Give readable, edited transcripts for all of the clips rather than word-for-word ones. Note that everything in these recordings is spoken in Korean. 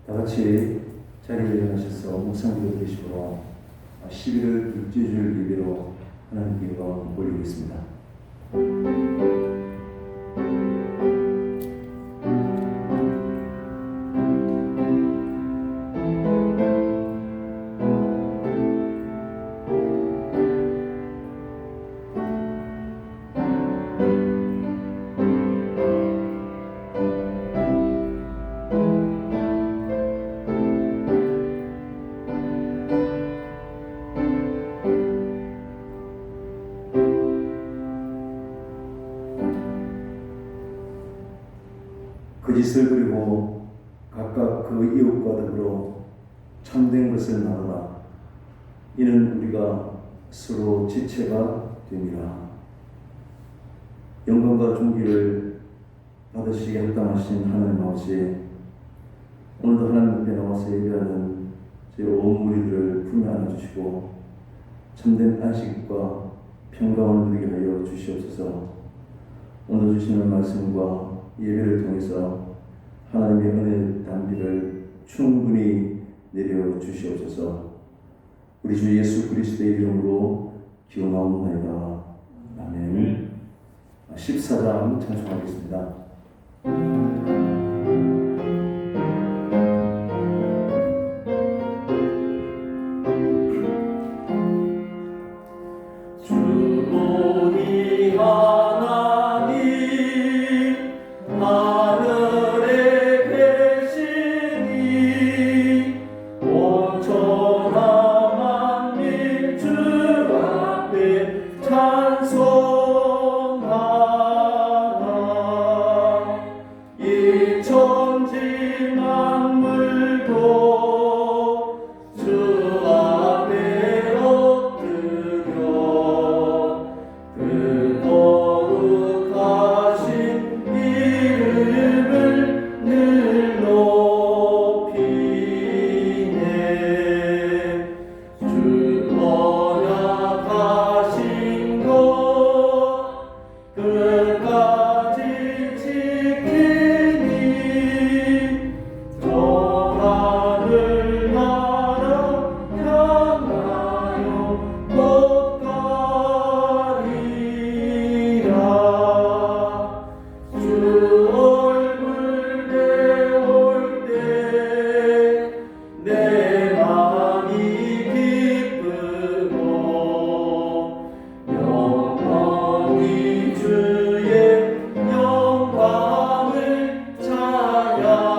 다 같이 자리에 일어나셔서 묵상 기도 드리시므로 11월 둘째 주 예배로 하나님께 영광 올리겠습니다. 거짓을 그리고 각각 그 이웃과 더불어 참된 것을 나누라. 이는 우리가 서로 지체가 됩니다. 영광과 존귀를 받으시기 합당하신 하나님 아버지, 오늘도 하나님 앞에 나와서 예배하는 저희 온 무리들을 품에 안아주시고 참된 안식과 평강을 누리게 하여 주시옵소서. 오늘 주시는 말씀과 예배를 통해서 하나님의 은혜 단비를 충분히 내려 주시옵소서. 우리 주 예수 그리스도의 이름으로 기원하옵나이다. 아멘. 14장 찬송하겠습니다. 주보니 하나님 하늘에 계시니 온천하 만민 주 앞에 찬송하라. 이 천지 만물도 주 앞에 엎드려 그 거룩하신 이름을 늘 높이네. 주 언약하신 것 끝까지 지키니 저 하늘나라 향하여 곧 가리라. 주 얼굴 배울 때 내 마음이 기쁘고 영원히 주의 영광을 찬양하리.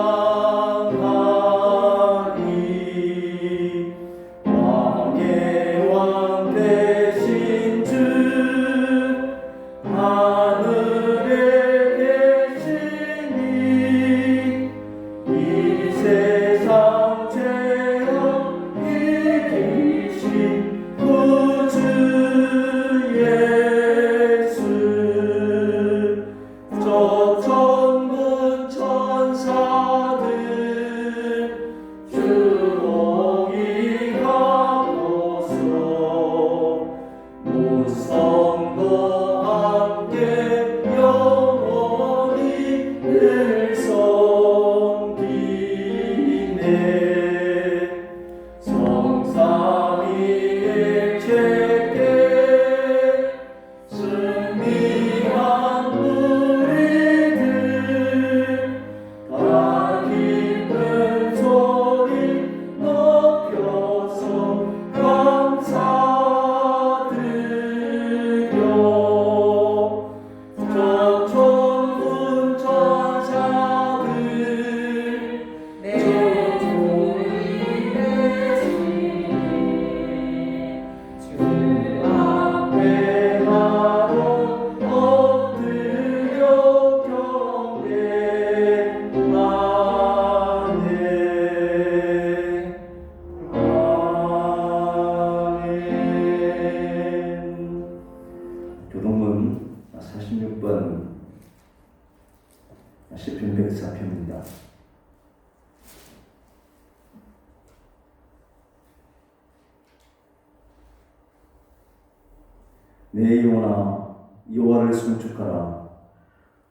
왕의 왕 되신 주 하늘에 계시니 이 세상 죄악 이기신 구주 예수. 저 천군 천사들 주목이 가고서 모성도 함께 영원히 늘 섬기네. 성삼위의 죄께 승리한 우리들 다 기쁜 소리 높여서 감사드려. 저 천군 천사들 내 종이 되시니 주 앞에 나로 엎드려 경배하네. 아멘. 교동문 46번 시편 104편입니다. 내 영혼아 여호와를 송축하라.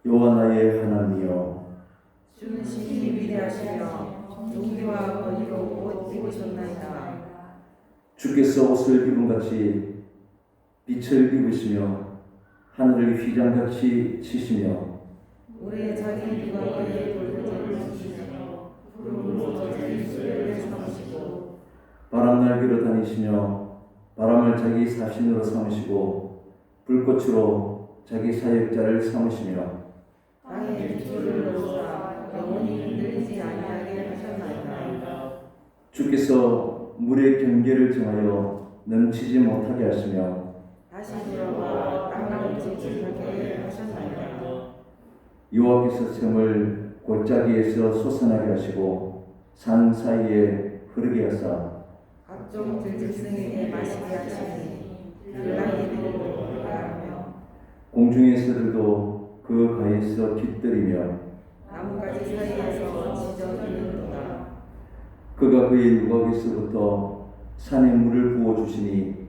여호와 나의 하나님이여 주는 신이 위대하시며 용기와 오셨나이다. 주께서 옷을 입은같이 빛을 입으시며 하늘을 휘장같이 치시며 우리의 자기 누가에게 돌을 주시며 구름으로 자기 수레를 삼으시고 바람 날개로 다니시며 바람을 자기 사신으로 삼으시고 불꽃으로 자기 사역자를 삼으시며 땅의 기초를 놓으사 영원히 흔들리지 아니하게 하셨나이다. 주께서 물의 경계를 정하여 넘치지 못하게 하시며 다시 돌아와 땅을 지직하게 하셨나이다. 여호와께서 샘을 골짜기에서 솟아나게 하시고 산 사이에 흐르게 하사 각종 들짐승에게 마시게 하시니 들나이들을 먹게 하며 공중의 새들도 그 가에서 깃들이며 나뭇가지 사이에서 지저귀는도다. 그가 그의 누각에서부터 산에 물을 부어주시니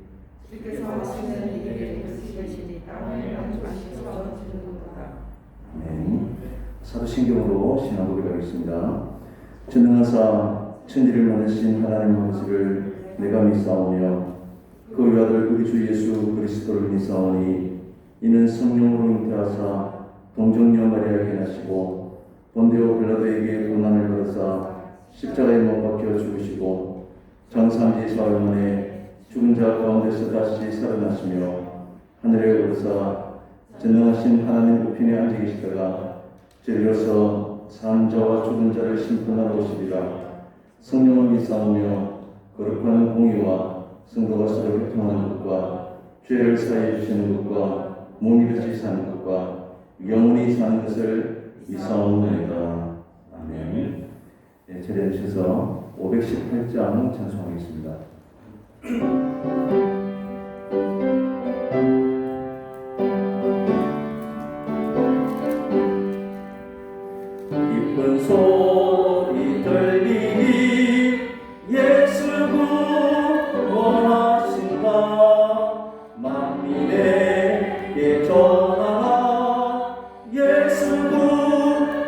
주께서 하시는 일을 지키시니 땅을 만족하셔서 주는도다. 아멘. 사도신경으로 신앙 고백하겠습니다. 전능하사 천지를 만드신 하나님 아버지를 내가 믿사오며 그 외아들 우리 주 예수 그리스도를 믿사오니 이는 성령으로 잉태하사 동정녀 마리아에게 나시고 본디오 빌라도에게 고난을 받으사 십자가에 못 박혀 죽으시고 장사한지 사흘 만에 죽은 자 가운데서 다시 살아나시며 하늘에 오르사 전능하신 하나님 우편에 앉아 계시다가 저리로서 산 자와 죽은 자를 심판하러 오시리라. 성령을 믿사오며 거룩한 공의와 성도가 서로 교통하는 것과 죄를 사해 주시는 것과 몸이 다시 사는 것과 영원히 사는 것을 믿사옵나이다. 아멘. 네, 자리에 앉으셔서 518장 찬송하겠습니다. 기쁜 소리 들리니 예수 구원하신다. 만민에게 전하라. 예수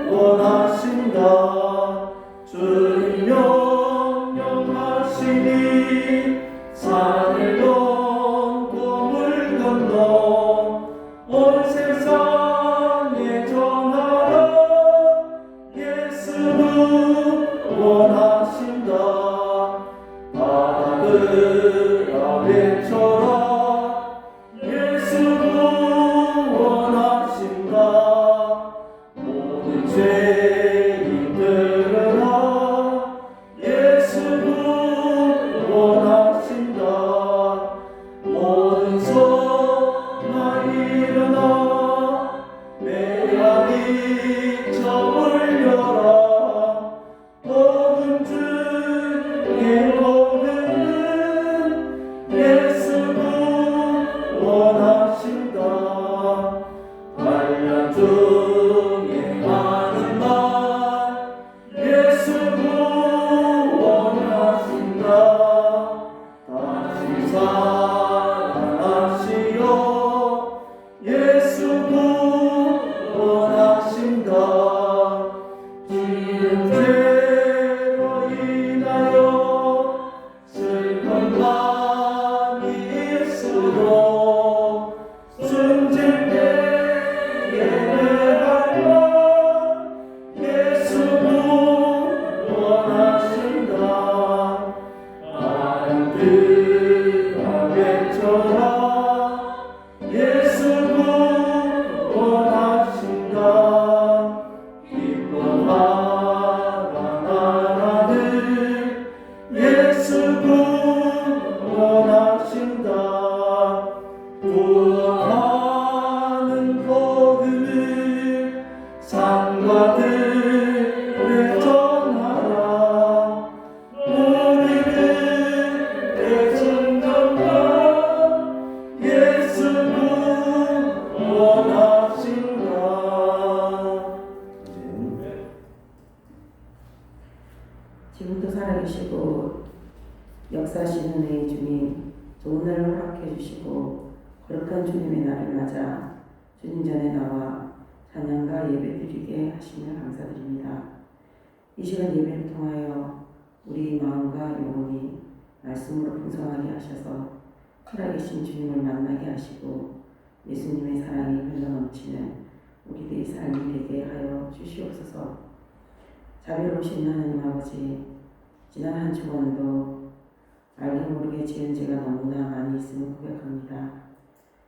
구원하신다. 주님 명령하시니 산을 넘고 물 건너 온 세상에 전하라. 예수 구원하신다. 바다들아 외쳐라. 예수 구원하신다. 모든 죄인들아 예수 구원하신다. 모든 성아 일어나 메아리 저물려라. 복음 중에 복음은 예수 구원하신다. 환난 중에 하는 말 예수 구원하신다. 다시 살아나시어 예수 구원하신다. 지은 죄로 인하여 슬픈 마음이 있어도 숨질 때 예배할 날 예수 구원하신다. 아름드라 외쳐라. 예수 구원하신다. 기뻐하라 나라들 예수 구원하신다. 구원하는 복음을 산과 들에 전하라. 우리는 대승전과 예수 구원하신다. 지금도 살아계시고 역사하시는 은혜의 주님, 좋은 날을 허락해 주시고 거룩한 주님의 날을 맞아 주님 전에 나와 찬양과 예배드리게 하시며 감사드립니다. 이 시간 예배를 통하여 우리 마음과 영혼이 말씀으로 풍성하게 하셔서 살아계신 주님을 만나게 하시고 예수님의 사랑이 흘러넘치는 우리들의 삶이 되게 하여 주시옵소서. 자비로우신 하나님 아버지, 지난 한 주간도 알게 모르게 지은 죄가 너무나 많이 있음을 고백합니다.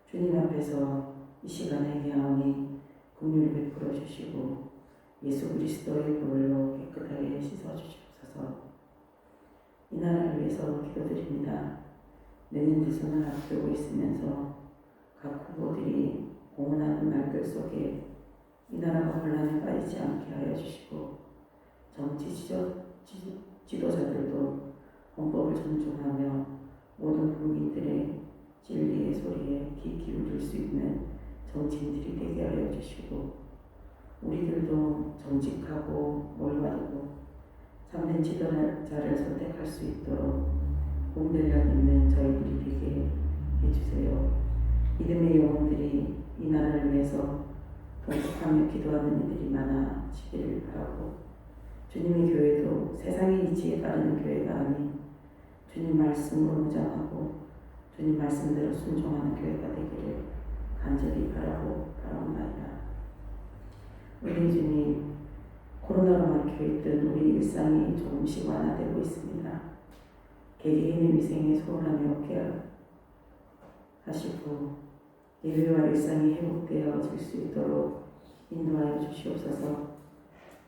주님 앞에서 이 시간에 회개하오니 긍휼을 베풀어 주시고 예수 그리스도의 보혈로 깨끗하게 씻어 주시옵소서. 이 나라를 위해서 기도드립니다. 내년 대선을 앞두고 있으면서 각 후보들이 공언하는 말들 속에 이 나라가 혼란에 빠지지 않게 하여 주시고 정치 지도자들도 헌법을 존중하며 모든 국민들의 진리의 소리에 귀 기울일 수 있는 정치인들이 되게 하여 주시고 우리들도 정직하고 올바르고 참된 지도자를 선택할 수 있도록 공들력 있는 저희들이 되게 해주세요. 믿음의 영혼들이 이 나라를 위해서 동참하며 기도하는 이들이 많아지기를 바라고 주님의 교회도 세상의 이치에 따르는 교회가 아닌 주님 말씀으로 무장하고 주님 말씀대로 순종하는 교회가 되기를 간절히 바라옵나이다. 우리 주님, 코로나로 막혀있던 우리 일상이 조금씩 완화되고 있습니다. 개개인의 위생에 소홀함이 없게 하시고 예배와 일상이 회복되어질 수 있도록 인도하여 주시옵소서.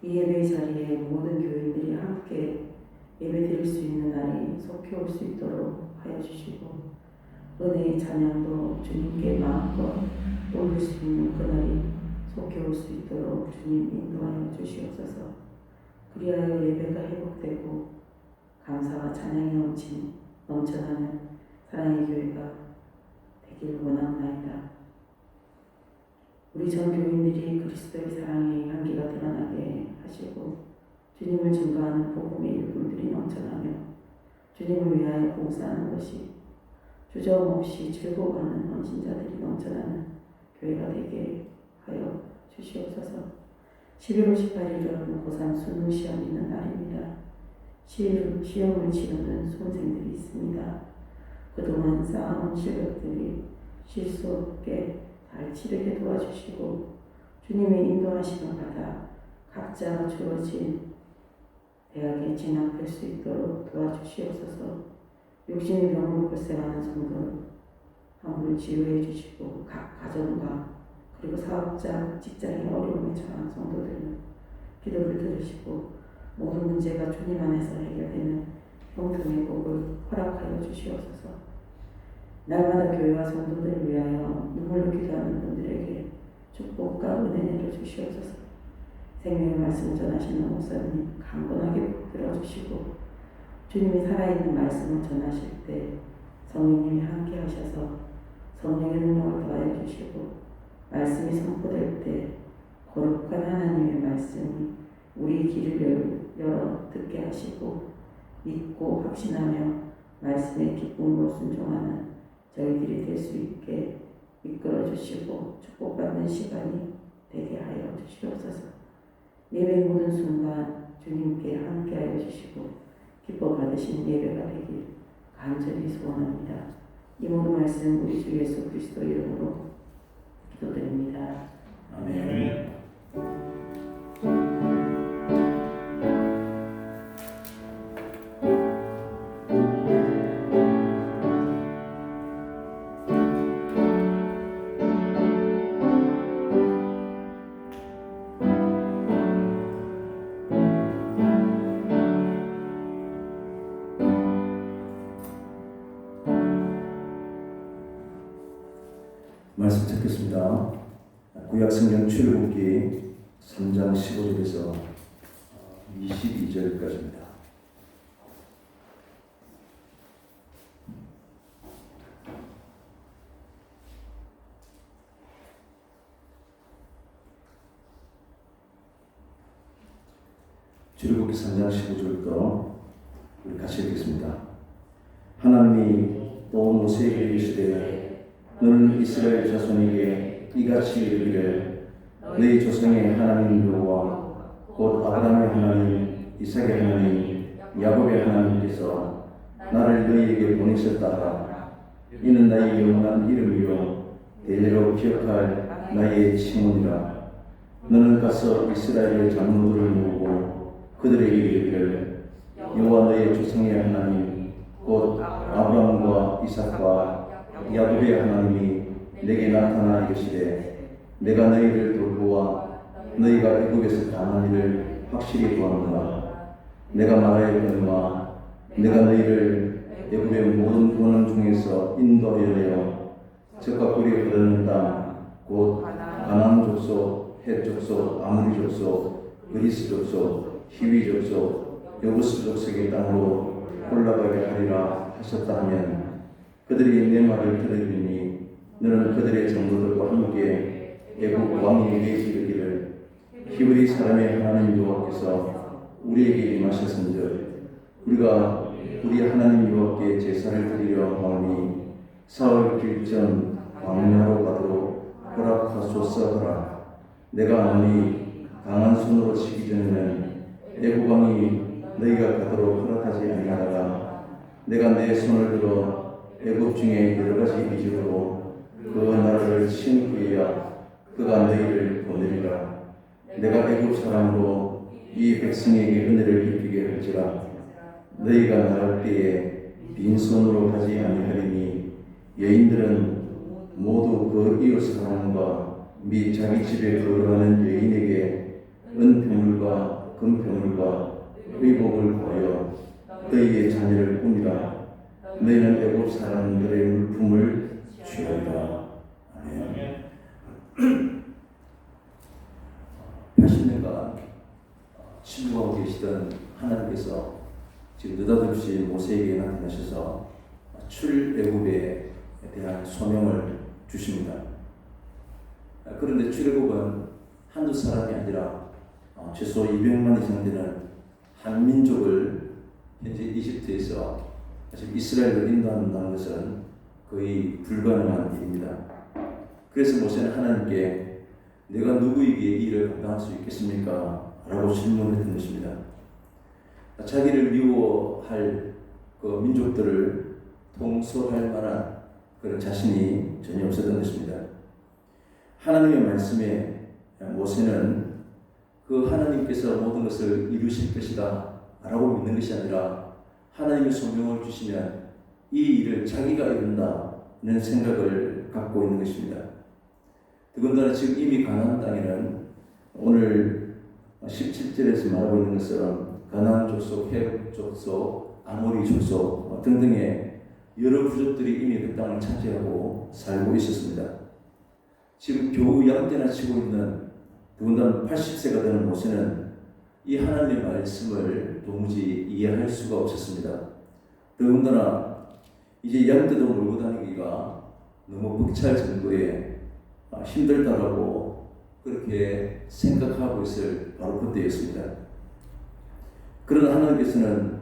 이 예배 자리에 모든 교인들이 함께 예배드릴 수 있는 날이 속히 올 수 있도록 하여 주시고 은혜의 찬양도 주님께 마음껏 올릴 수 있는 그날이 속히 올 수 있도록 주님 인도하여 주시옵소서. 그리하여 예배가 회복되고 감사와 찬양이 넘쳐나는 사랑의 교회가 되기를 원하옵나이다. 우리 전 교인들이 그리스도의 사랑의 향기가 드러나게 하시고 주님을 증거하는 복음의 일꾼들이 넘쳐나며 주님을 위하여 봉사하는 것이 주저없이 즐거워하는 헌신자들이 넘쳐나는 교회가 되게 하여 주시옵소서. 11월 18일은 고3 수능 시험이 있는 날입니다. 시험을 치르는 수험생들이 있습니다. 그동안 쌓아온 실력들이 실수 없게 잘 치르게 도와주시고 주님의 인도하심을 받아 각자가 주어진 대학에 진학할 수 있도록 도와주시옵소서. 육신의 병으로 고생하는 성도를 함부로 치유해 주시고 각 가정과 그리고 사업자, 직장의 어려움에 처한 성도들은 기도를 들으시고 모든 문제가 주님 안에서 해결되는 형통의 복을 허락하여 주시옵소서. 날마다 교회와 성도들을 위하여 눈물로 기도하는 분들에게 축복과 은혜 내려 주시옵소서. 생명의 말씀 전하시는 목사님 강건하게 붙들어 주시고 주님이 살아있는 말씀을 전하실 때 성령님이 함께 하셔서 성령의 능력을 더하여 주시고 말씀이 선포될 때 거룩한 하나님의 말씀이 우리 길을 열어 듣게 하시고 믿고 확신하며 말씀의 기쁨으로 순종하는 저희들이 될 수 있게 이끌어 주시고 축복받는 시간이 되게 하여 주시옵소서. 예배 모든 순간 주님께 함께 하여 주시고 기뻐 받으시는 예배가 되길 간절히 소원합니다. 이 모든 말씀 우리 주 예수 그리스도 이름으로 기도드립니다. 아멘. 말씀 듣겠습니다. 구약성경 출애굽기 3장 15절에서 22절까지입니다. 출애굽기 3장 15절부터 우리 같이 읽겠습니다. 하나님이 또 모세에게 이르시되 너는 이스라엘 자손에게 이같이 이르기를 너희 조상의 하나님 여호와 곧 아브라함의 하나님, 이삭의 하나님, 야곱의 하나님께서 나를 너희에게 보내셨다 하라. 이는 나의 영원한 이름이요 대대로 기억할 나의 칭언이라. 너는 가서 이스라엘의 장로들을 모으고 그들에게 이르기를 여호와 너의 조상의 하나님 곧 아브라함과 이삭과 야곱의 하나님이 내게 나타나 이르시되 내가 너희를 돌보아 너희가 애굽에서 당한 일을 확실히 보았노라. 내가 말하였거니와 내가 너희를 애굽의 모든 고난 중에서 인도하여 내어 적과 꿀이 흐르는 땅 곧 가나안 족속, 헷 족속, 아모리 족속, 그리스 족속, 히위 족속, 여부스 족속의 땅으로 올라가게 하리라 하셨다 하면 그들이 내 말을 들으리니 너는 그들의 장로들과 함께 애국 왕에게 이르기를 히브리 사람의 하나님 여호와께서 우리에게 임하셨은즉 우리가 우리 하나님 여호와께 제사를 드리려 하오니 사흘 길전 광야로 가도록 허락하소서 하라. 내가 아무리 강한 손으로 치기 전에는 애국 왕이 너희가 가도록 허락하지 아니하다가 내가 내 손을 들어 애국 중에 여러 가지 이적으로 그 나라를 친 후에야 그가 너희를 보내리라. 내가 애국 사람으로 이 백성에게 은혜를 입히게 할지라. 너희가 나갈 때에 빈손으로 가지 아니하리니 여인들은 모두 그 이웃 사람과 및 자기 집에 거류하는 여인에게 은표물과 금표물과 의복을 구하여 너희의 자녀를 꾸미라. 너희는 애국 사람들의 물품을 취하리라. 아멘. 80년간 침묵하고 계시던 하나님께서 지금 느닷없이 모세에게 나타나셔서 출애굽에 대한 소명을 주십니다. 그런데 출애굽은 한두 사람이 아니라 최소 200만 이상 되는 한 민족을 현재 이집트에서 지금 이스라엘로 인도한다는 것은 거의 불가능한 일입니다. 그래서 모세는 하나님께 내가 누구에게 이 일을 감당할 수 있겠습니까? 라고 질문했던 것입니다. 자기를 미워할 그 민족들을 통솔할 만한 그런 자신이 전혀 없었던 것입니다. 하나님의 말씀에 모세는 그 하나님께서 모든 것을 이루실 것이다 라고 믿는 것이 아니라 하나님의 소명을 주시면 이 일을 자기가 이룬다는 생각을 갖고 있는 것입니다. 더군다나 지금 이미 가나안 땅에는 오늘 17절에서 말하고 있는 것처럼 가나안 족속, 헷 족속, 아모리 족속 등등의 여러 부족들이 이미 그 땅을 차지하고 살고 있었습니다. 지금 겨우 양떼나 치고 있는 더군다나 80세가 되는 모세는 이 하나님의 말씀을 도무지 이해할 수가 없었습니다. 더군다나 이제 양떼도 몰고 다니기가 너무 벅찰 정도에 힘들다라고 그렇게 생각하고 있을 바로 그때였습니다. 그러나 하나님께서는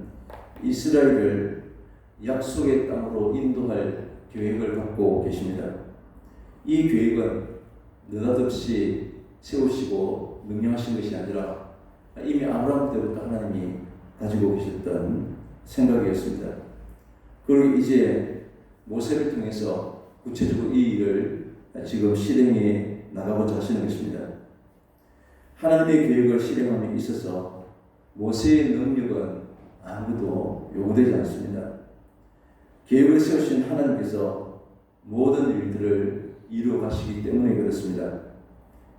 이스라엘을 약속의 땅으로 인도할 계획을 갖고 계십니다. 이 계획은 느닷없이 세우시고 명령하신 것이 아니라 이미 아브라함 때부터 하나님이 가지고 계셨던 생각이었습니다. 그리고 이제 모세를 통해서 구체적으로 이 일을 지금 실행해 나가고자 하시는 것입니다. 하나님의 계획을 실행함에 있어서 모세의 능력은 아무도 요구되지 않습니다. 계획을 세우신 하나님께서 모든 일들을 이루어 가시기 때문에 그렇습니다.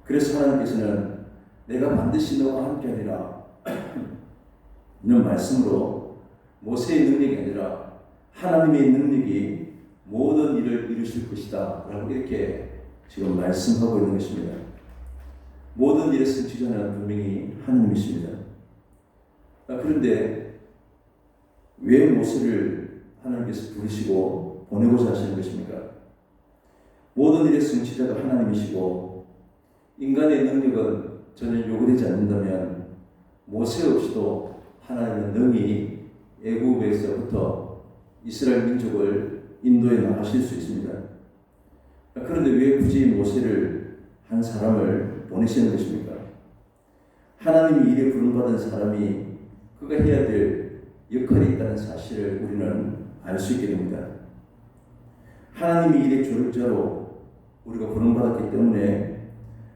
그래서 하나님께서는 내가 반드시 너와 함께하리라 이런 말씀으로 모세의 능력이 아니라 하나님의 능력이 모든 일을 이루실 것이다 라고 이렇게 지금 말씀하고 있는 것입니다. 모든 일의 성취자는 분명히 하나님이십니다. 그런데 왜 모세를 하나님께서 부르시고 보내고자 하시는 것입니까? 모든 일의 성취자가 하나님이시고 인간의 능력은 전혀 요구되지 않는다면 모세 없이도 하나님은 능히 애굽에서부터 이스라엘 민족을 인도해 나가실 수 있습니다. 그런데 왜 굳이 모세를 한 사람을 보내시는 것입니까? 하나님이 일에 부름받은 사람이 그가 해야 될 역할이 있다는 사실을 우리는 알 수 있게 됩니다. 하나님의 일의 조력자로 우리가 부름받았기 때문에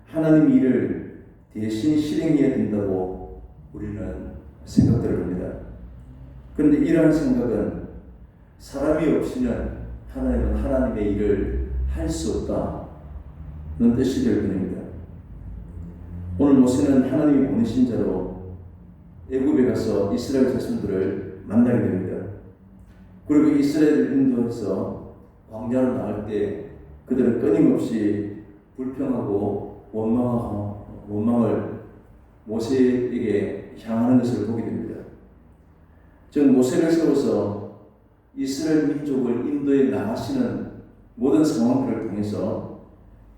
하나님의 일을 대신 실행해야 된다고 우리는 생각들을 합니다. 그런데 이러한 생각은 사람이 없이는 하나님은 하나님의 일을 할 수 없다는 뜻이 될 뿐입니다. 오늘 모세는 하나님이 보내신 자로 애굽에 가서 이스라엘 자손들을 만나게 됩니다. 그리고 이스라엘을 인도해서 광야로 나갈 때 그들은 끊임없이 불평하고 원망을 모세에게 향하는 것을 보게 됩니다. 즉 모세를 세워서 이스라엘 민족을 인도에 나가시는 모든 상황들을 통해서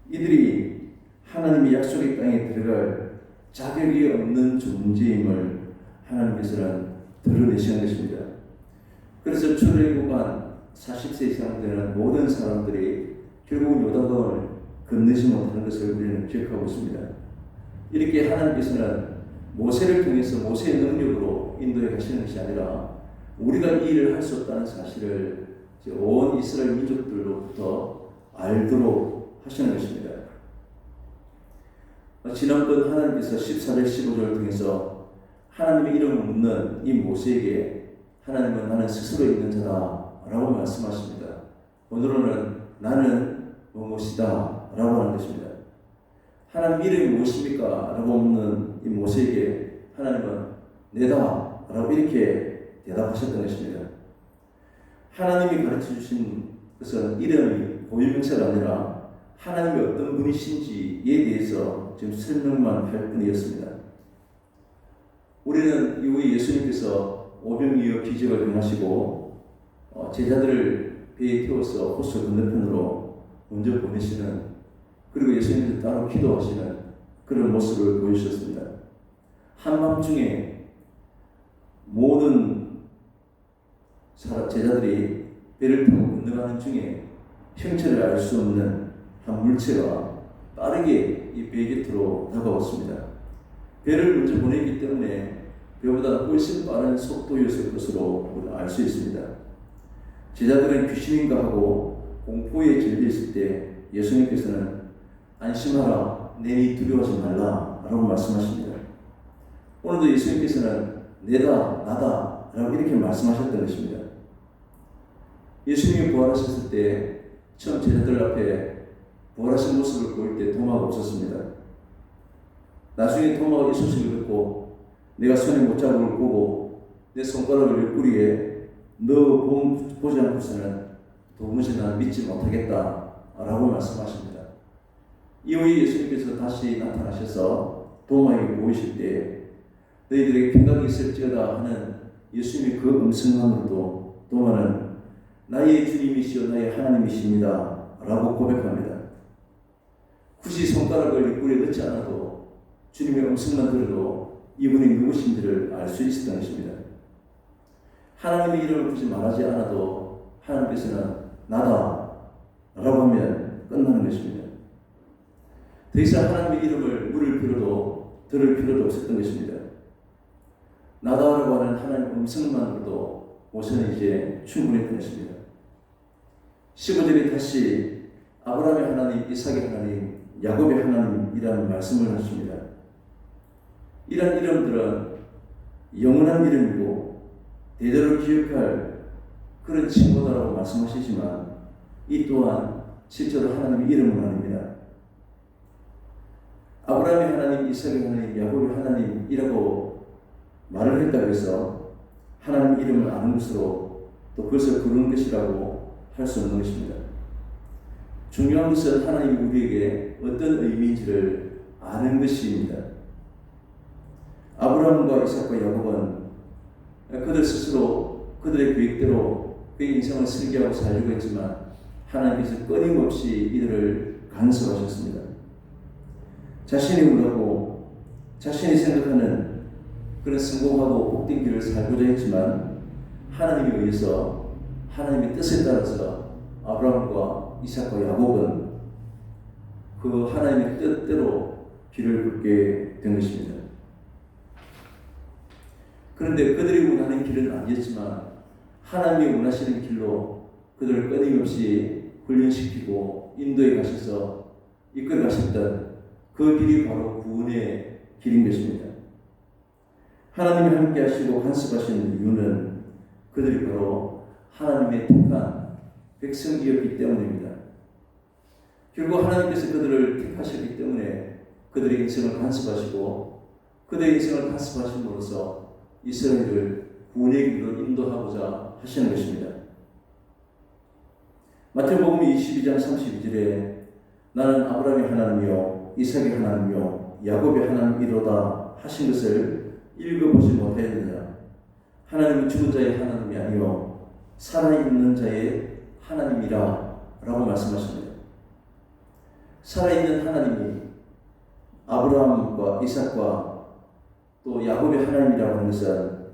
이들이 하나님의 약속의 땅에 들어갈 자격이 없는 존재임을 하나님께서는 드러내시는 것입니다. 그래서 출애굽한 40세 이상 되는 모든 사람들이 결국은 요단강을 건너지 못하는 것을 우리는 기억하고 있습니다. 이렇게 하나님께서는 모세를 통해서 모세의 능력으로 인도에 가시는 것이 아니라 우리가 이 일을 할 수 없다는 사실을 온 이스라엘 민족들로부터 알도록 하시는 것입니다. 지난번 하나님께서 14절 15절을 통해서 하나님의 이름을 묻는 이 모세에게 하나님은 나는 스스로 있는 자다 라고 말씀하십니다. 오늘은 나는 무엇이다 라고 하는 것입니다. 하나님 이름이 무엇입니까? 라고 묻는 이 모세에게 하나님은 내다 라고 이렇게 대답하셨던 것입니다. 하나님이 가르쳐 주신 것은 이름이 고유명사가 아니라 하나님이 어떤 분이신지에 대해서 지금 설명만 할 뿐이었습니다. 우리는 이후에 예수님께서 오병이어 기적을 행하시고 제자들을 배에 태워서 호수 건너편으로 먼저 보내시는, 그리고 예수님께서 따로 기도하시는 그런 모습을 보여주셨습니다. 한밤중에 모든 제자들이 배를 타고 건너가는 중에 형체를 알 수 없는 한 물체가 빠르게 이 배 곁으로 다가왔습니다. 배를 먼저 보내기 때문에 배보다 훨씬 빠른 속도였을 것으로 알 수 있습니다. 제자들은 귀신인가 하고 공포에 질려 있을 때 예수님께서는 안심하라, 내니 두려워하지 말라 라고 말씀하십니다. 오늘도 예수님께서는 내다, 나다 라고 이렇게 말씀하셨던 것입니다. 예수님이 부활하셨을 때 처음 제자들 앞에 부활하신 모습을 보일 때 도마가 없었습니다. 나중에 도마가 이 소식을 듣고 내가 손에 못자국을 보고 내 손가락을 옆구리에 보지 않고서는 도무지 난 믿지 못하겠다 라고 말씀하십니다. 이후에 예수님께서 다시 나타나셔서 도마에게 보이실 때 너희들에게 평강이 있을지어다 하는 예수님의 그 음성만으로도 도마는 나의 주님이시여 나의 하나님이십니다 라고 고백합니다. 굳이 손가락을 옆구리에 넣지 않아도 주님의 음성만 들어도 이분이 누구신지를 알 수 있었던 것입니다. 하나님의 이름을 굳이 말하지 않아도 하나님께서는 나다 라고 하면 끝나는 것입니다. 더 이상 하나님의 이름을 물을 필요도 들을 필요도 없었던 것입니다. 나다라고 하는 하나님의 음성만으로도 모세는 이제 충분했던 것입니다. 15절에 다시 아브라함의 하나님, 이삭의 하나님, 야곱의 하나님이라는 말씀을 하십니다. 이런 이름들은 영원한 이름이고 대대로 기억할 그런 칭호다라고 말씀하시지만 이 또한 실제로 하나님의 이름은 아닙니다. 아브라함의 하나님, 이삭의 하나님, 야곱의 하나님이라고 말을 했다고 해서 하나님 이름을 아는 것으로 또 그것을 부르는 것이라고 할 수 없는 것입니다. 중요한 것은 하나님이 우리에게 어떤 의미인지를 아는 것입니다. 아브라함과 이삭과 야곱은 그들 스스로 그들의 계획대로 그 인생을 설계하고 살려고 했지만 하나님께서 끊임없이 이들을 간섭하셨습니다. 자신이 원하고 자신이 생각하는 그런 성공하고 복된 길을 살고자 했지만 하나님에 의해서 하나님의 뜻에 따라서 아브라함과 이삭과 야곱은 그 하나님의 뜻대로 길을 걷게 된 것입니다. 그런데 그들이 원하는 길은 아니었지만 하나님이 원하시는 길로 그들을 끊임없이 훈련시키고 인도에 가셔서 이끌어 가셨던 그 길이 바로 구원의 길인 것입니다. 하나님이 함께 하시고 간섭하시는 이유는 그들이 바로 하나님의 택한 백성이었기 때문입니다. 결국 하나님께서 그들을 택하셨기 때문에 그들의 인생을 간섭하시고 그들의 인생을 간섭하심으로써 이스라엘을 구원의 길로 인도하고자 하시는 것입니다. 마태복음 22장 32절에 나는 아브라함의 하나님이요 이삭의 하나님이요 야곱의 하나님이로다 하신 것을 읽어보지 못하였느냐. 하나님은 죽은 자의 하나님이 아니요 살아있는 자의 하나님이라 라고 말씀하십니다. 살아있는 하나님이 아브라함과 이삭과 또 야곱의 하나님이라고 하는 것은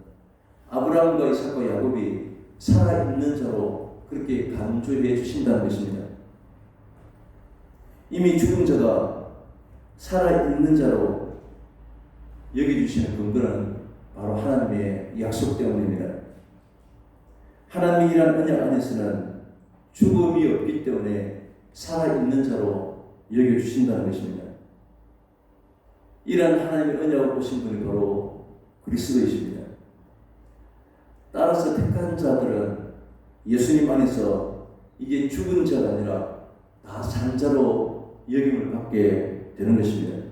아브라함과 이삭과 야곱이 살아있는 자로 그렇게 간주해 주신다는 것입니다. 이미 죽은 자가 살아있는 자로 여겨주시는 근거는 바로 하나님의 약속 때문입니다. 하나님이란 언약 안에서는 죽음이 없기 때문에 살아있는 자로 여겨주신다는 것입니다. 이러한 하나님의 언약을 보신 분이 바로 그리스도이십니다. 따라서 택한 자들은 예수님 안에서 이게 죽은 자가 아니라 다 산 자로 여김을 받게 되는 것입니다.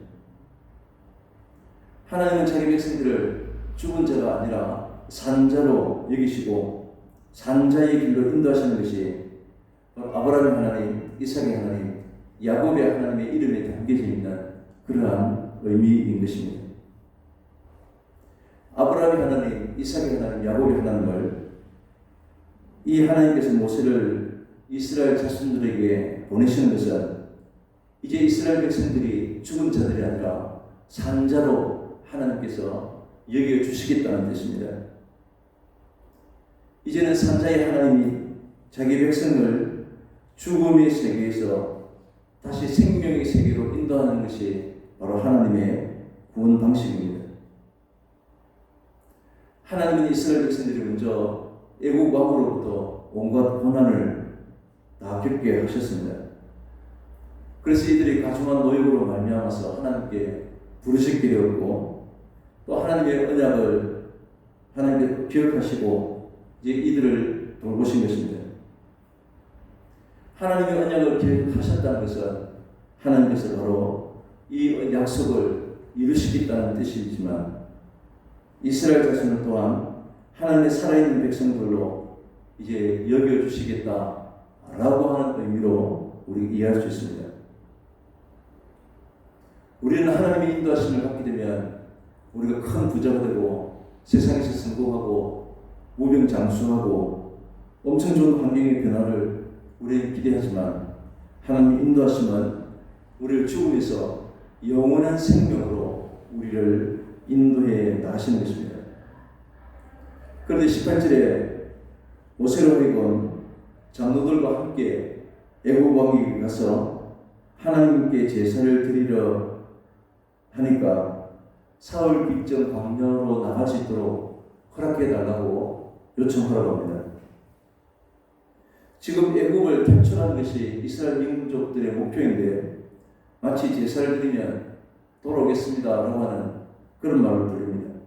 하나님은 자기 백성들을 죽은 자가 아니라 산 자로 여기시고 산 자의 길로 인도하시는 것이 아브라함의 하나님, 이삭의 하나님, 야곱의 하나님의 이름에 담겨져 있는 그러한 의미인 것입니다. 아브라함의 하나님, 이삭의 하나님, 야곱의 하나님을 이 하나님께서 모세를 이스라엘 자손들에게 보내시는 것은 이제 이스라엘 백성들이 죽은 자들이 아니라 산 자로 하나님께서 여겨주시겠다는 뜻입니다. 이제는 산자의 하나님이 자기 백성을 죽음의 세계에서 다시 생명의 세계로 인도하는 것이 바로 하나님의 구원 방식입니다. 하나님은 이스라엘 백성들이 먼저 애국 왕으로부터 온갖 고난을 다 겪게 하셨습니다. 그래서 이들이 가중한 노역으로 말미암아서 하나님께 부르짖게 되었고 또 하나님의 언약을 하나님께 기억하시고 이제 이들을 돌보신 것입니다. 하나님의 언약을 기억하셨다는 것은 하나님께서 바로 이 약속을 이루시겠다는 뜻이지만 이스라엘 자손을 또한 하나님의 살아있는 백성들로 이제 여겨주시겠다라고 하는 의미로 우리 이해할 수 있습니다. 우리는 하나님의 인도하심을 받게 되면 우리가 큰 부자가 되고 세상에서 성공하고 무병장수하고 엄청 좋은 환경의 변화를 우리는 기대하지만 하나님의 인도하심은 우리를 죽음에서 영원한 생명으로 우리를 인도해 나가시는 것입니다. 그런데 18절에 모세로 하여금 장로들과 함께 애굽 왕에게 가서 하나님께 제사를 드리려 하니까 사울 빅정 광야로 나갈 수 있도록 허락해 달라고 요청하라고 합니다. 지금 애굽을 탈출하는 것이 이스라엘 민족들의 목표인데 마치 제사를 드리면 돌아오겠습니다라고 하는 그런 말로 들립니다.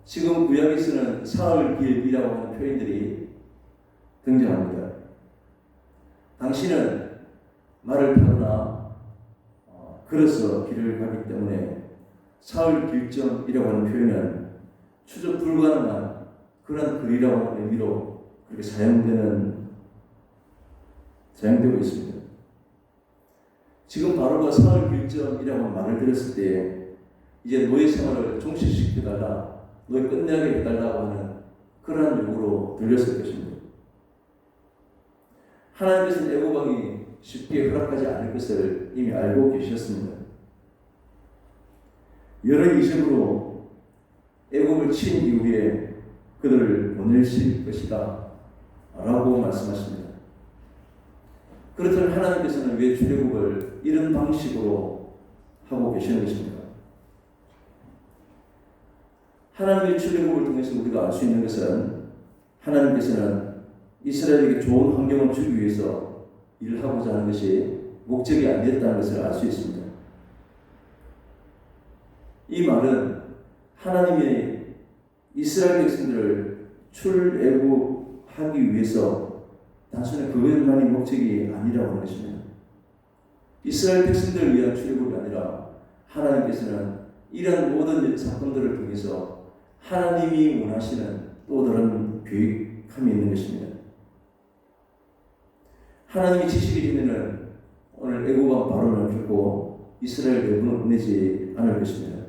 지금 구약에서는 사흘길이라고 하는 표현들이 등장합니다. 당신은 말을 타거나 걸어서 길을 가기 때문에 사흘길점이라고 하는 표현은 추적 불가능한 그런 글이라고 하는 의미로 그렇게 사용되고 있습니다. 지금 바로가 사흘길점이라고 말을 들었을 때 이제 노예 생활을 종식시켜달라, 노예 끝내게 해달라고 하는 그러한 요구로 들렸을 것입니다. 하나님께서는 애굽 왕이 쉽게 허락하지 않을 것을 이미 알고 계셨습니다. 여러 이적으로 애굽을 친 이후에 그들을 보내실 것이다 라고 말씀하십니다. 그렇다면 하나님께서는 왜 출애굽을 이런 방식으로 하고 계시는 것입니까? 하나님의 출애굽을 통해서 우리가 알 수 있는 것은 하나님께서는 이스라엘에게 좋은 환경을 주기 위해서 일하고자 하는 것이 목적이 아니었다는 것을 알 수 있습니다. 이 말은 하나님이 이스라엘 백성들을 출애굽하기 위해서 단순히 그것만이 목적이 아니라고 하는 것입니다. 이스라엘 백성들을 위한 출애굽이 아니라 하나님께서는 이러한 모든 사건들을 통해서 하나님이 원하시는 또 다른 계획함이 있는 것입니다. 하나님이 지시기 전에는 오늘 애국왕 바로는 결코 이스라엘을 내보내지 않을 것입니다.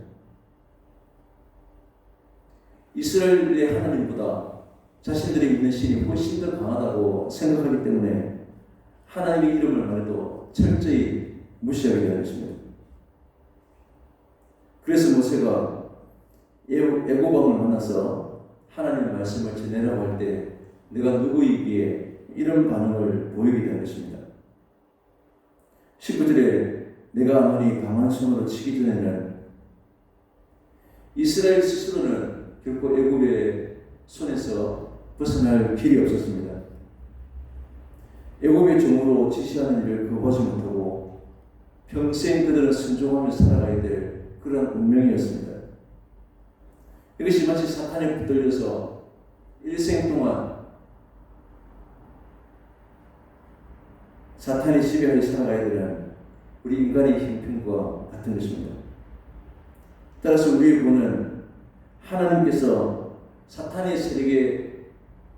이스라엘의 하나님보다 자신들이 믿는 신이 훨씬 더 강하다고 생각하기 때문에 하나님의 이름을 말해도 철저히 무시하게 되는 것입니다. 그래서 모세가 애고방을 만나서 하나님의 말씀을 전해라고 할 때 내가 누구이기에 이런 반응을 보이게 되는 것입니다. 19절에 내가 아무리 강한 손으로 치기 전에는 이스라엘 스스로는 결코 애굽의 손에서 벗어날 길이 없었습니다. 애굽의 종으로 지시하는 일을 거부하지 못하고 평생 그들은 순종하며 살아가야 될 그런 운명이었습니다. 이것이 마치 사탄에 붙들려서 일생 동안 사탄의 지배하에 살아가야 되는 우리 인간의 형편과 같은 것입니다. 따라서 우리의 구원은 하나님께서 사탄의 세력의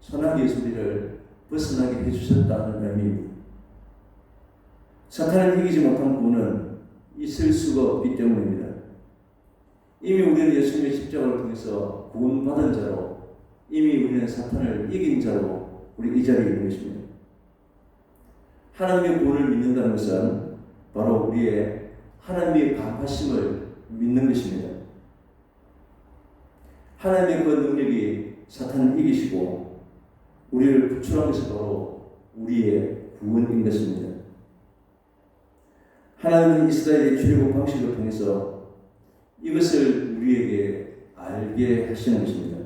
소나기의 소리를 벗어나게 해주셨다는 의미입니다. 사탄을 이기지 못한 구원은 있을 수가 없기 때문입니다. 이미 우리는 예수님의 십자가를 통해서 구원받은 자로, 이미 우리는 사탄을 이긴 자로 우리 이 자리에 있는 것입니다. 하나님의 구원을 믿는다는 것은 바로 우리의 하나님의 강하심을 믿는 것입니다. 하나님의 그 능력이 사탄을 이기시고 우리를 구출한 것이 바로 우리의 구원인 것입니다. 하나님은 이스라엘의 출애굽 방식을 통해서 이것을 우리에게 알게 하시는 것입니다.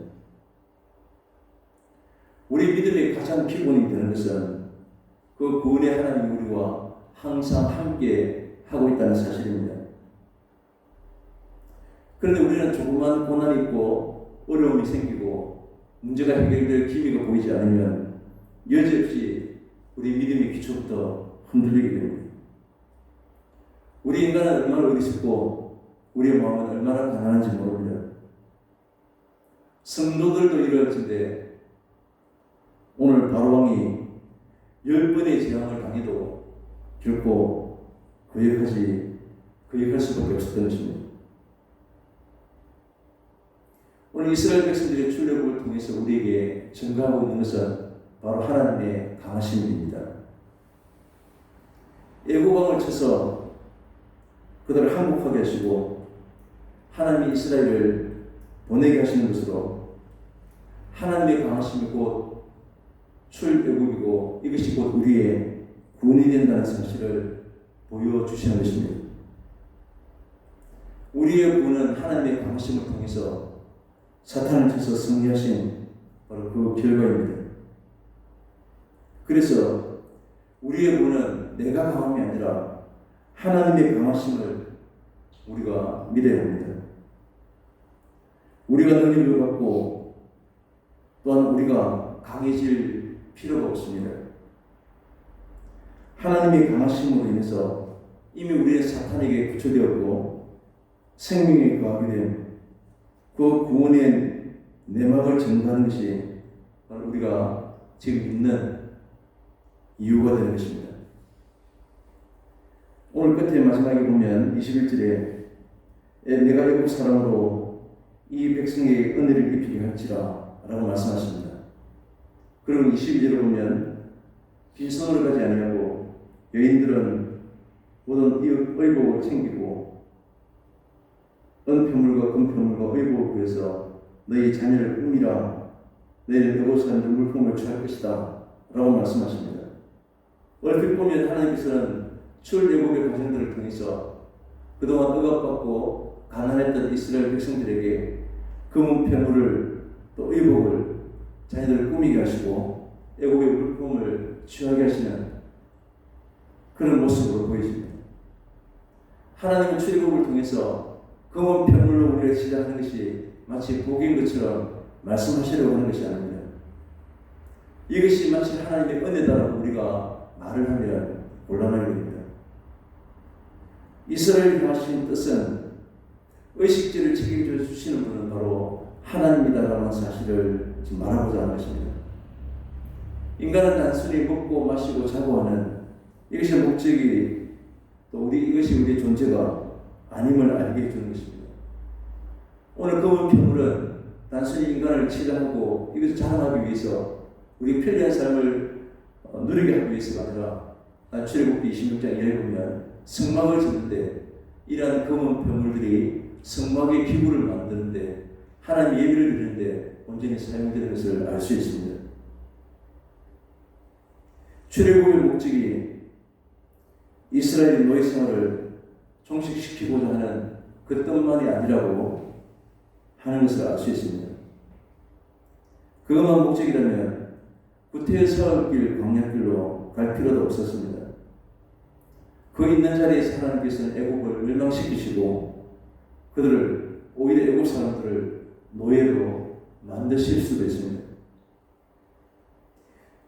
우리 믿음의 가장 기본이 되는 것은 그 구원의 하나님이 우리와 항상 함께 하고 있다는 사실입니다. 그런데 우리는 조그만 고난이 있고 어려움이 생기고 문제가 해결될 기미가 보이지 않으면 여지없이 우리 믿음의 기초부터 흔들리게 됩니다. 우리 인간은 얼마나 어리석고 우리의 마음은 얼마나 가난한지 모릅니다. 성도들도 이러한데 오늘 바로왕이 10번의 재앙을 당해도 결코 거역할 수밖에 없었던 것입니다. 오늘 이스라엘 백성들의 출애굽을 통해서 우리에게 증가하고 있는 것은 바로 하나님의 강하심입니다. 애국왕을 쳐서 그들을 항복하게 하시고 하나님이 이스라엘을 보내게 하시는 것으로 하나님의 강하심이 곧 출애굽이고 이것이 곧 우리의 구원이 된다는 사실을 보여주시는 것입니다. 우리의 구원은 하나님의 강하심을 통해서 사탄을 쳐서 승리하신 바로 그 결과입니다. 그래서 우리의 구원은 내가 강함이 아니라 하나님의 강하심을 우리가 믿어야 합니다. 우리가 능력을 받고 또한 우리가 강해질 필요가 없습니다. 하나님의 강하심으로 인해서 이미 우리는 사탄에게 구초되었고 생명에 거하게 된 그 구원의 내막을 증거하는 것이 바로 우리가 지금 있는 이유가 되는 것입니다. 오늘 끝에 마지막에 보면 21절에 내가 애굽 사람으로 이 백성에게 은혜를 입히게 할지라 라고 말씀하십니다. 그리고 22절에 보면 빈손으로 가지 아니하고 여인들은 모든 의복을 챙기고 은표물과 금표물과 의복을 구해서 너희 자녀를 꾸미라. 너희는 그곳은 물품을 취할 것이다 라고 말씀하십니다. 얼핏 보면 하나님께서는 출애굽의 과정들을 통해서 그동안 억압받고 가난했던 이스라엘 백성들에게 금은 폐물을 또 의복을 자녀들을 꾸미게 하시고 애국의 물품을 취하게 하시는 그런 모습으로 보여집니다. 하나님은 출애굽을 통해서 금은 폐물로 우리를 시작하는 것이 마치 복인 것처럼 말씀하시려고 하는 것이 아닙니다. 이것이 마치 하나님의 은혜다라고 우리가 말을 하면 곤란하게 됩니다. 이스라엘이 하신 뜻은 의식주를 책임져 주시는 분은 바로 하나님이다라는 사실을 지금 말하고자 하는 것입니다. 인간은 단순히 먹고 마시고 자고 하는 이것이 목적이 또 이것이 우리의 존재가 아님을 알게 해주는 것입니다. 오늘 금은 폐물은 단순히 인간을 치료하고 이것을 자랑하기 위해서 우리 편리한 삶을 누리게 하기 위해서가 아니라 출애굽기 26장 이하에 보면 성막을 짓는데 이러한 금은 폐물들이 성막의 기구를 만드는데 하나님 예배를 드리는데 온전히 사용되는 것을 알 수 있습니다. 출애굽의 목적이 이스라엘의 노예 생활을 종식시키고자 하는 그 뜻만이 아니라고 하는 것을 알 수 있습니다. 그것만 목적이라면 구태의 사흘길 광야길로 갈 필요도 없었습니다. 그 있는 자리에서 하나님께서는 애국을 멸망시키시고 그들을 오히려 애국 사람들을 노예로 만드실 수도 있습니다.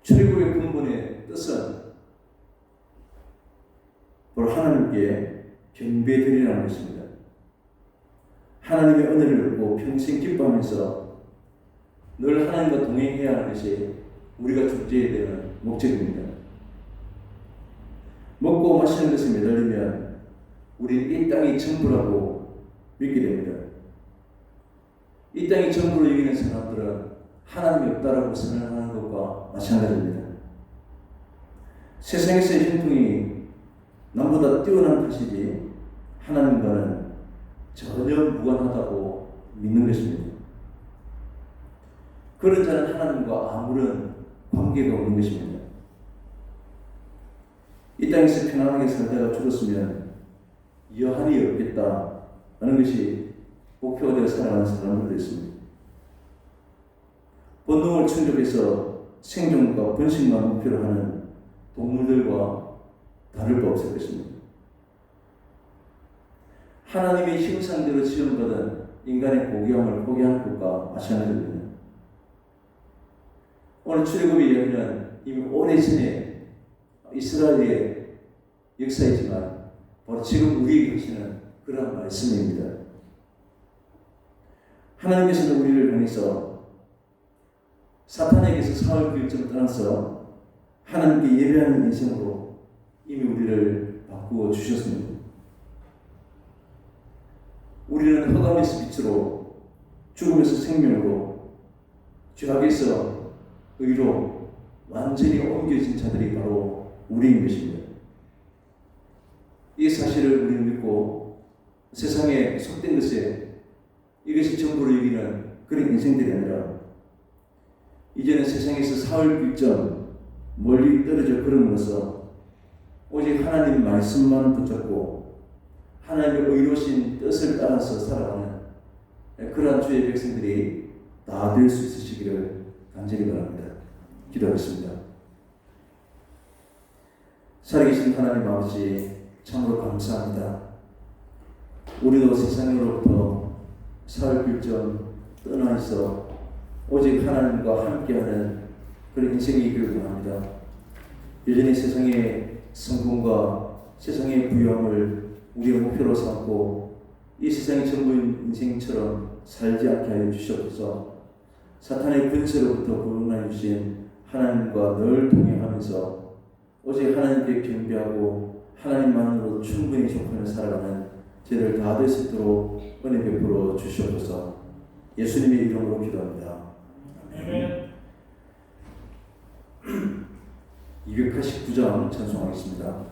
출애굽의 근본의 뜻은 바로 하나님께 경배드리라는 것입니다. 하나님의 은혜를 얻고 평생 기뻐하면서 늘 하나님과 동행해야 하는 것이 우리가 존재해야 되는 목적입니다. 먹고 마시는 것에 매달리면 우리 이 땅이 전부라고 믿게 됩니다. 이 땅이 전부로 여기는 사람들은 하나님이 없다라고 선언하는 것과 마찬가지입니다. 세상에서의 형통이 남보다 뛰어난 것이지 하나님과는 전혀 무관하다고 믿는 것입니다. 그런 자는 하나님과 아무런 관계가 없는 것입니다. 이 땅에서 편안하게 살다가 죽었으면 여한이 없겠다 하는 것이 목표가 되어 살아가는 사람들도 있습니다. 본능을 충족해서 생존과 번식만 목표로 하는 동물들과 다를 바 없을 것입니다. 하나님의 형상대로 지음받은 인간의 고귀함을 포기하는 것과 마찬가지입니다. 오늘 출애굽의 이야기는 이미 오래전에 이스라엘의 역사이지만 바로 지금 우리에게 하시는 그런 말씀입니다. 하나님께서는 우리를 향해서 사탄에게서 사흘길쯤 떠나서 하나님께 예배하는 인생으로 이미 우리를 바꾸어 주셨습니다. 우리는 흑암에서 빛으로, 죽음에서 생명으로, 죄악에서 의로 완전히 옮겨진 자들이 바로 우리인 것입니다. 이 사실을 우리는 믿고 세상에 속된 것에 이것이 전부로 여기는 그런 인생들이 아니라 이제는 세상에서 사흘길쯤 멀리 떨어져 걸음으로써 오직 하나님 말씀만 붙잡고 하나님의 의로우신 뜻을 따라서 살아가는 그러한 주의 백성들이 다 될 수 있으시기를 간절히 바랍니다. 기도하겠습니다. 살아계신 하나님 아버지 참으로 감사합니다. 우리도 세상으로부터 사흘길쯤 떠나 있어 오직 하나님과 함께하는 그런 인생이 있기를 원합니다. 여전히 세상의 성공과 세상의 부유함을 우리의 목표로 삼고 이 세상의 전부인 인생처럼 살지 않게 하여 주시옵소서. 사탄의 근처로부터 구원하여 주신 하나님과 늘 동행하면서 오직 하나님께 경배하고 하나님만으로 충분히 족하며 살아가는 죄를 다 될 수 있도록 은혜 베풀어 주시옵소서. 예수님의 이름으로 기도합니다. 아멘. 289장 찬송하겠습니다.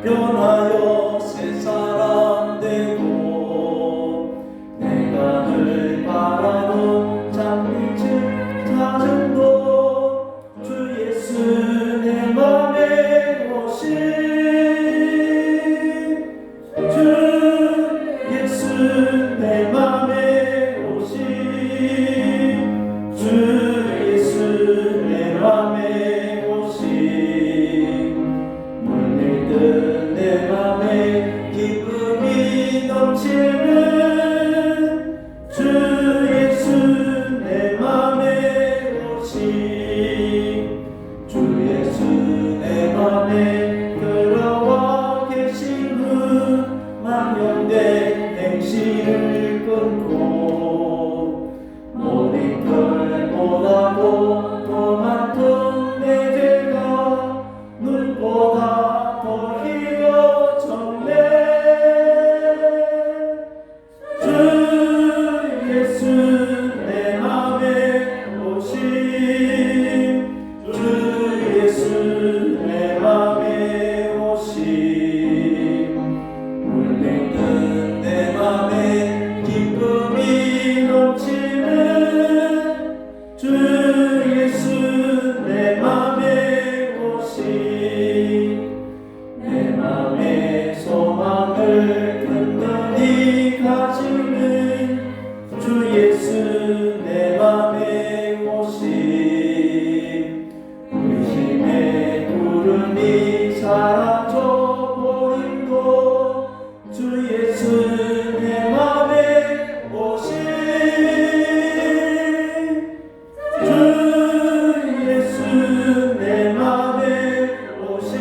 변하여 새 사람 되고 예수 내 맘에 오시 의심의 구름이 사라져 보임도 주 예수 내 맘에 오시 주 예수 내 맘에 오시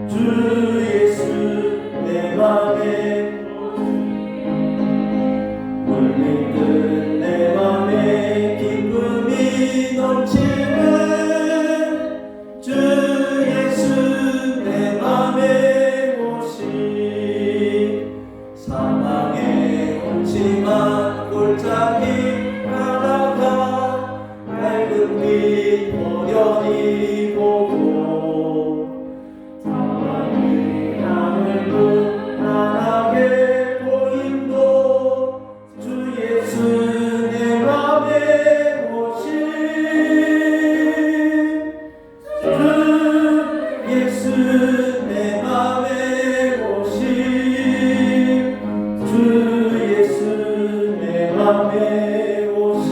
주 예수 내 맘에 물밀듯 내 맘에 기쁨이 넘치는 주 예수 내 맘에 오시 사망의 음침한 골짜기 가다가 밝은 빛 호련히 보고 사망의 하늘 무난하게 보임도 주 예수 내 맘에 오시 주 예수 내 맘에 오시 주 예수 내 맘에 오시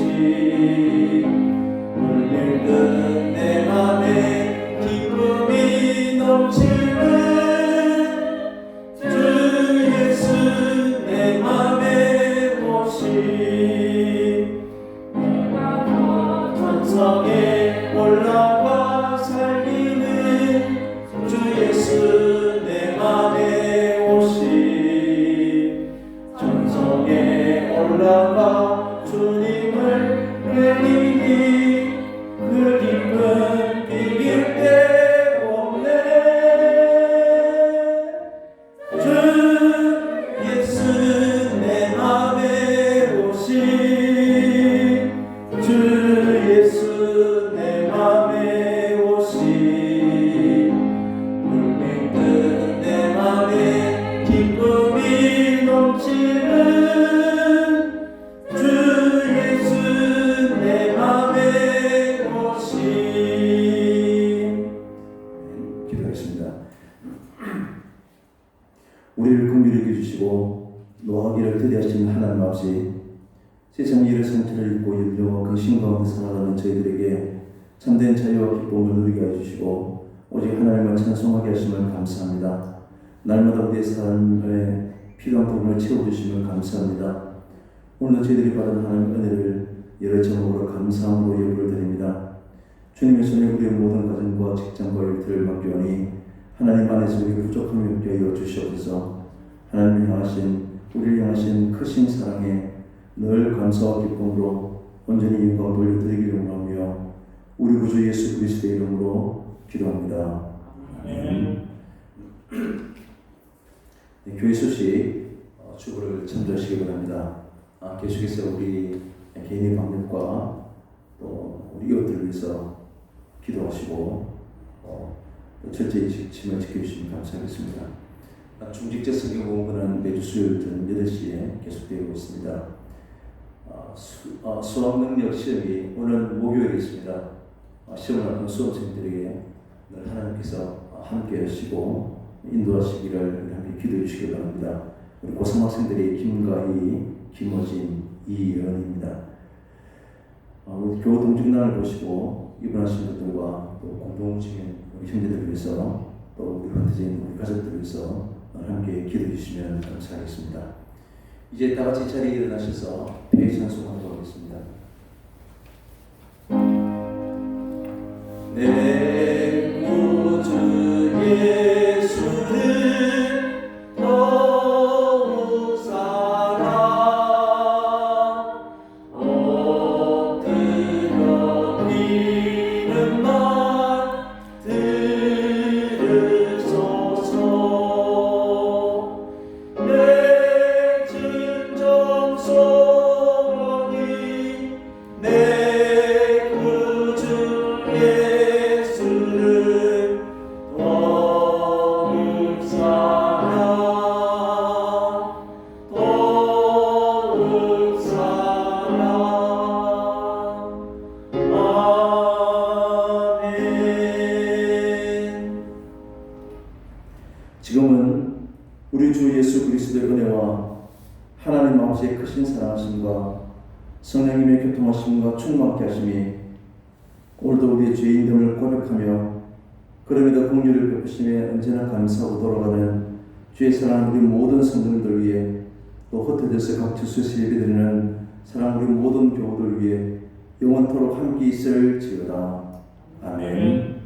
물밀듯 내 맘에 기쁨이 넘치는 주 예수 내 맘에 오시 천성에 올라가 살리는 주 예수 내 맘에 오시 천성에 올라가 주님을 내리니 그 기쁨 비길 데 없네 주 예수 내 맘에 오시 주 예수 내 맘에 오시 물밀듯 내 맘에 기쁨이 넘치는 주 예수 내 맘에 오시 기도하겠습니다. 우리를 긍휼히 여겨주시고 노하기를 드디하시는 하나님 아버지 세상의 일의 상태를 잊고 염려와 근심 가운데 살아가는 저희들에게 참된 자유와 기쁨을 누리게 해주시고 오직 하나님을 찬송하게 하심을 감사합니다. 날마다 우리의 삶에 필요한 부분을 채워주심을 감사합니다. 오늘도 저희들이 받은 하나님의 은혜를 여러 제목으로 감사함으로 예물을 드립니다. 주님의 손에 우리의 모든 가정과 직장과 일들을 맡겨오니 하나님 안에서 우리 부족함이 없게 하여 주시옵소서. 하나님을 향하신 우리를 향하신 크신 사랑에 늘 감사와 기쁨으로 온전히 영광 돌려드리기를 원하며 우리 구주 예수 그리스도의 이름으로 기도합니다. 아멘. 네, 교회 소식 주보를 참조하시기 바랍니다. 계속해서 우리 개인의 방법과 또 우리 이웃들을 위해서 기도하시고 또 철저히 지침을 지켜주시면 감사하겠습니다. 중직자 성경 공부는 매주 수요일 저녁 8시에 계속되고 있습니다. 수학 능력 시험이 오늘 목요일에 있습니다. 시험을 앞둔 수험생들에게 늘 하나님께서 함께 하시고 인도하시기를 함께 기도해 주시기 바랍니다. 우리 고3 학생들이 김가희, 김어진, 이연입니다. 우리 교우 동직난을 보시고 입원하신 분들과 또 공동 중인 우리 형제들을 위해서 또 우리 흩어진 우리 가족들을 위해서 함께 기도해 주시면 감사하겠습니다. 이제 다 같이 자리에 일어나셔서 회의 찬송하도록 하겠습니다. 내 구주 예수를 더욱 사랑 엎드려 비는 말 들으소서. 내 진정 소원이 내 구주 예수 하심과 성령님의 교통하심과 충만케 하심이 오늘도 우리의 죄인됨을 고백하며 그럼에도 긍휼을 베푸심에 언제나 감사하고 돌아가는 주의 사랑하는 우리 모든 성도님들 위해 또 흩어져서 각 주소에서 예배드리는 사랑하는 우리 모든 교우들 위해 영원토록 함께 있을지어다. 아멘.